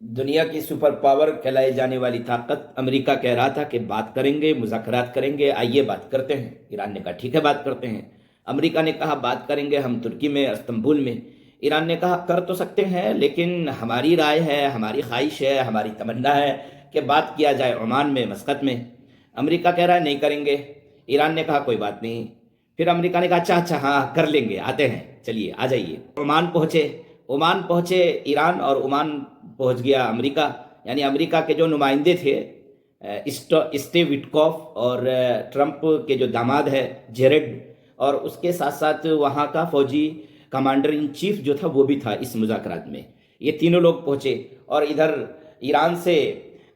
دنیا کی super power کہلائی جانے والی طاقت امریکہ کہہ رہا تھا کہ بات کریں گے، مذاکرات کریں گے، آئیے بات کرتے ہیں۔ ایران نے کہا ٹھیک ہے بات کرتے ہیں۔ امریکہ نے کہا بات کریں گے ہم ترکی میں، استنبول میں۔ ایران نے کہا کر تو سکتے ہیں، لیکن ہماری رائے ہے، ہماری خواہش ہے، ہماری تمنا ہے کہ بات کیا جائے عمان میں، مسقط میں۔ امریکہ کہہ رہا ہے نہیں کریں گے۔ ایران نے کہا کوئی بات نہیں۔ پھر امریکہ نے کہا اچھا اچھا ہاں کر لیں گے، آتے ہیں، چلیے آ جائیے۔ عمان پہنچے، عمان پہنچے ایران، اور عمان پہنچ گیا امریکہ۔ یعنی امریکہ کے جو نمائندے تھے، اسٹیو وٹکوف اور ٹرمپ کے جو داماد ہے جیریڈ، اور اس کے ساتھ ساتھ وہاں کا فوجی کمانڈر ان چیف جو تھا وہ بھی تھا اس مذاکرات میں۔ یہ تینوں لوگ پہنچے، اور ادھر ایران سے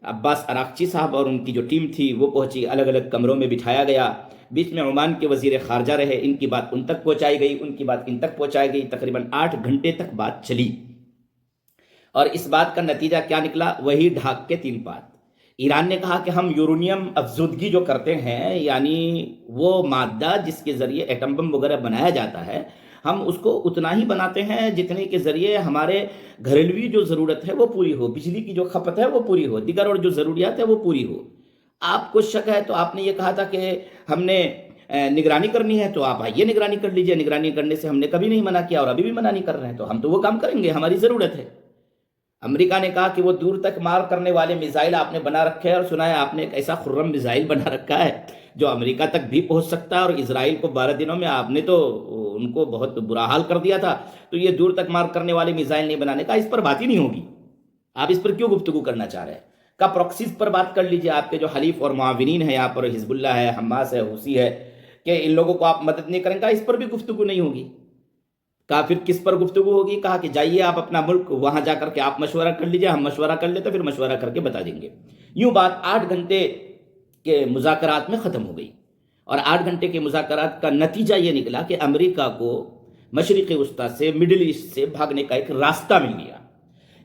عباس اراغچی صاحب اور ان کی جو ٹیم تھی وہ پہنچی، الگ الگ کمروں میں بٹھایا گیا۔ بیچ میں عمان کے وزیر خارجہ رہے، ان کی بات ان تک پہنچائی گئی، ان کی بات ان تک پہنچائی گئی۔ تقریباً 8 گھنٹے تک بات چلی، اور اس بات کا نتیجہ کیا نکلا؟ وہی ڈھاک کے 3 بات۔ ایران نے کہا کہ ہم یورونیم افزودگی جو کرتے ہیں، یعنی وہ مادہ جس کے ذریعے ایٹم بم وغیرہ بنایا جاتا ہے، ہم اس کو اتنا ہی بناتے ہیں جتنے کے ذریعے ہمارے گھریلوی جو ضرورت ہے وہ پوری ہو، بجلی کی جو کھپت ہے وہ پوری ہو، دیگر اور جو ضروریات ہے وہ پوری ہو۔ آپ کو شک ہے تو آپ نے یہ کہا تھا کہ ہم نے نگرانی کرنی ہے، تو آپ آئیے نگرانی کر لیجئے۔ نگرانی کرنے سے ہم نے کبھی نہیں منع کیا، اور ابھی بھی منع نہیں کر رہے ہیں، تو ہم تو وہ کام کریں گے، ہماری ضرورت ہے۔ امریکہ نے کہا کہ وہ دور تک مار کرنے والے میزائل آپ نے بنا رکھے ہیں، اور سنا ہے آپ نے ایک ایسا خرم میزائل بنا رکھا ہے جو امریکہ تک بھی پہنچ سکتا ہے، اور اسرائیل کو 12 دنوں میں آپ نے تو ان کو بہت برا حال کر دیا تھا، تو یہ دور تک مار کرنے والے میزائل نہیں بنانے کا، اس پر بات ہی نہیں ہوگی۔ آپ اس پر کیوں گفتگو کرنا چاہ رہے ہیں؟ کا پروکسیز پر بات کر لیجئے، آپ کے جو حلیف اور معاونین ہیں یہاں پر، حزب اللہ ہے، حماس ہے، حوثی ہے، کہ ان لوگوں کو آپ مدد نہیں کریں گا، اس پر بھی گفتگو نہیں ہوگی۔ کہا پھر کس پر گفتگو ہوگی؟ کہا کہ جائیے آپ اپنا ملک، وہاں جا کر کے آپ مشورہ کر لیجئے، ہم مشورہ کر لیتے، پھر مشورہ کر کے بتا دیں گے۔ یوں بات 8 گھنٹے کے مذاکرات میں ختم ہو گئی، اور 8 گھنٹے کے مذاکرات کا نتیجہ یہ نکلا کہ امریکہ کو مشرق وسطی سے، مڈل ایسٹ سے بھاگنے کا ایک راستہ مل گیا۔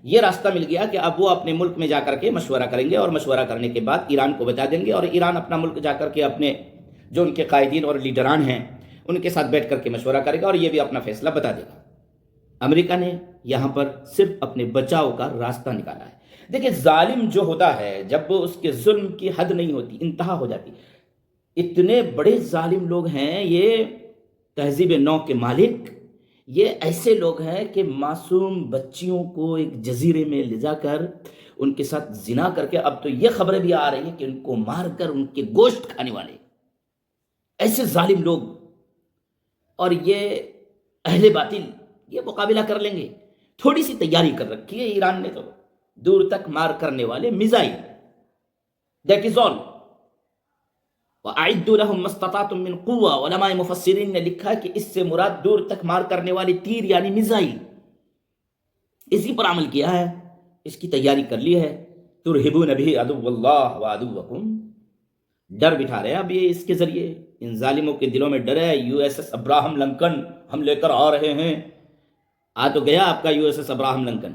یہ راستہ مل گیا کہ اب وہ اپنے ملک میں جا کر کے مشورہ کریں گے، اور مشورہ کرنے کے بعد ایران کو بتا دیں گے، اور ایران اپنا ملک جا کر کے اپنے جو ان کے قائدین اور لیڈران ہیں ان کے ساتھ بیٹھ کر کے مشورہ کرے گا، اور یہ بھی اپنا فیصلہ بتا دے گا۔ امریکہ نے یہاں پر صرف اپنے بچاؤ کا راستہ نکالا ہے۔ دیکھیں ظالم جو ہوتا ہے، جب اس کے ظلم کی حد نہیں ہوتی، انتہا ہو جاتی۔ اتنے بڑے ظالم لوگ ہیں یہ تہذیب نو کے مالک، یہ ایسے لوگ ہیں کہ معصوم بچیوں کو ایک جزیرے میں لے جا کر ان کے ساتھ زنا کر کے، اب تو یہ خبریں بھی آ رہی ہیں کہ ان کو مار کر ان کے گوشت کھانے والے ایسے ظالم لوگ، اور یہ اہل باطل یہ مقابلہ کر لیں گے۔ تھوڑی سی تیاری کر رکھی ہے ایران نے، تو دور تک مار کرنے والے میزائل، دیٹ از آل۔ وَأَعِدُّوا لَهُم مَّا اسْتَطَعْتُم مِّن قُوَّةٍ، علماء مفسرین نے لکھا ہے کہ اس سے مراد دور تک مار کرنے والے تیر یعنی میزائل، اسی پر عمل کیا ہے، اس کی تیاری کر لی ہے۔ تُرْهِبُونَ بِهِ عَدُوَّ اللَّهِ وَعَدُوَّكُمْ، ڈر بٹھا رہے ہیں اب یہ اس کے ذریعے، ان ظالموں کے دلوں میں ڈر ہے۔ U S S Abraham Lincoln ہم لے کر آ رہے ہیں۔ آ تو گیا آپ کا U S S Abraham Lincoln,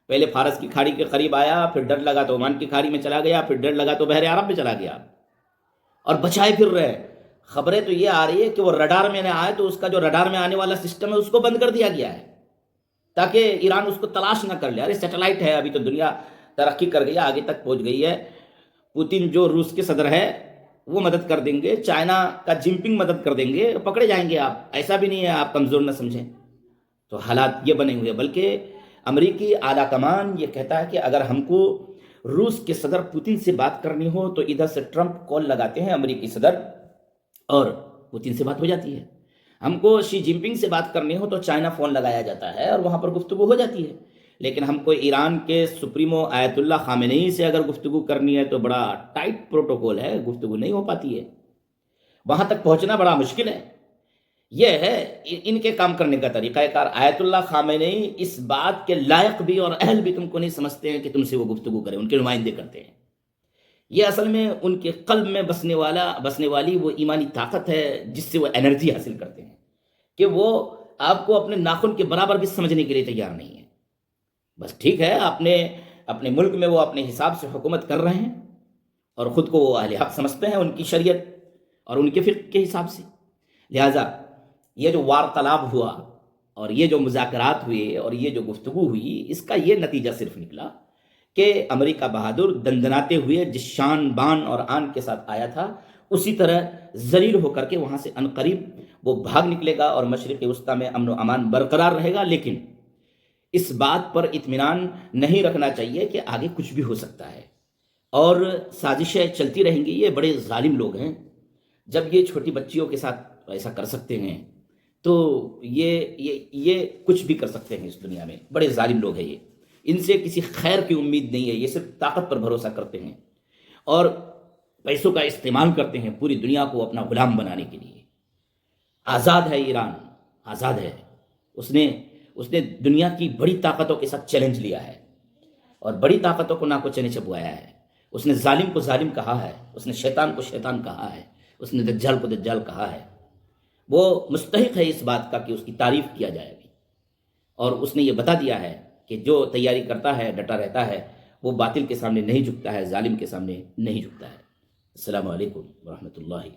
پہلے فارس کی کھاڑی کے قریب آیا، پھر ڈر لگا تو عمان کی کھاڑی میں چلا گیا، پھر ڈر لگا تو بحر عرب میں چلا گیا، اور بچائے پھر رہے۔ خبریں تو یہ آ رہی ہے کہ وہ رڈار میں نہ آئے تو اس کا جو رڈار میں آنے والا سسٹم ہے اس کو بند کر دیا گیا ہے، تاکہ ایران اس کو تلاش نہ کر لے۔ ارے سیٹلائٹ ہے، ابھی تو دنیا ترقی کر گئی، آگے تک پہنچ گئی ہے۔ پوتن جو روس کے صدر ہے وہ مدد کر دیں گے، چائنا کا جنپنگ مدد کر دیں گے، پکڑے جائیں گے آپ، ایسا بھی نہیں ہے آپ کمزور نہ سمجھیں۔ تو حالات یہ بنے ہوئے، بلکہ امریکی اعلیٰ کمان یہ کہتا ہے کہ اگر ہم کو روس کے صدر پوتن سے بات کرنی ہو تو ادھر سے ٹرمپ کال لگاتے ہیں امریکی صدر، اور پوتن سے بات ہو جاتی ہے۔ ہم کو شی جن پنگ سے بات کرنی ہو تو چائنا فون لگایا جاتا ہے اور وہاں پر گفتگو ہو جاتی ہے۔ لیکن ہم کو ایران کے سپریمو آیت اللہ خامنئی سے اگر گفتگو کرنی ہے تو بڑا ٹائٹ پروٹوکول ہے، گفتگو نہیں ہو پاتی ہے، وہاں تک پہنچنا بڑا مشکل ہے۔ یہ ہے ان کے کام کرنے کا طریقہ کار۔ آیت اللہ خامنئی اس بات کے لائق بھی اور اہل بھی تم کو نہیں سمجھتے ہیں کہ تم سے وہ گفتگو کریں، ان کے نمائندے کرتے ہیں۔ یہ اصل میں ان کے قلب میں بسنے والی وہ ایمانی طاقت ہے جس سے وہ انرجی حاصل کرتے ہیں، کہ وہ آپ کو اپنے ناخن کے برابر بھی سمجھنے کے لیے تیار نہیں ہے۔ بس ٹھیک ہے، اپنے ملک میں وہ اپنے حساب سے حکومت کر رہے ہیں، اور خود کو وہ اہل حق سمجھتے ہیں ان کی شریعت اور ان کے فقہ کے حساب سے۔ لہٰذا یہ جو وارتلاب ہوا اور یہ جو مذاکرات ہوئے اور یہ جو گفتگو ہوئی، اس کا یہ نتیجہ صرف نکلا کہ امریکہ بہادر دندناتے ہوئے جس شان بان اور آن کے ساتھ آیا تھا، اسی طرح ذلیل ہو کر کے وہاں سے عنقریب وہ بھاگ نکلے گا اور مشرق وسطیٰ میں امن و امان برقرار رہے گا۔ لیکن اس بات پر اطمینان نہیں رکھنا چاہیے کہ آگے کچھ بھی ہو سکتا ہے، اور سازشیں چلتی رہیں گی۔ یہ بڑے ظالم لوگ ہیں، جب یہ چھوٹی بچیوں کے ساتھ ایسا کر سکتے ہیں تو یہ کچھ بھی کر سکتے ہیں اس دنیا میں۔ بڑے ظالم لوگ ہیں یہ، ان سے کسی خیر کی امید نہیں ہے، یہ صرف طاقت پر بھروسہ کرتے ہیں اور پیسوں کا استعمال کرتے ہیں پوری دنیا کو اپنا غلام بنانے کے لیے۔ آزاد ہے ایران، آزاد ہے، اس نے دنیا کی بڑی طاقتوں کے ساتھ چیلنج لیا ہے اور بڑی طاقتوں کو ناکو چنے چبوایا ہے۔ اس نے ظالم کو ظالم کہا ہے، اس نے شیطان کو شیطان کہا ہے، اس نے دجال کو دجال کہا ہے۔ وہ مستحق ہے اس بات کا کہ اس کی تعریف کیا جائے ابھی، اور اس نے یہ بتا دیا ہے کہ جو تیاری کرتا ہے، ڈٹا رہتا ہے، وہ باطل کے سامنے نہیں جھکتا ہے، ظالم کے سامنے نہیں جھکتا ہے۔ السلام علیکم ورحمۃ اللہ۔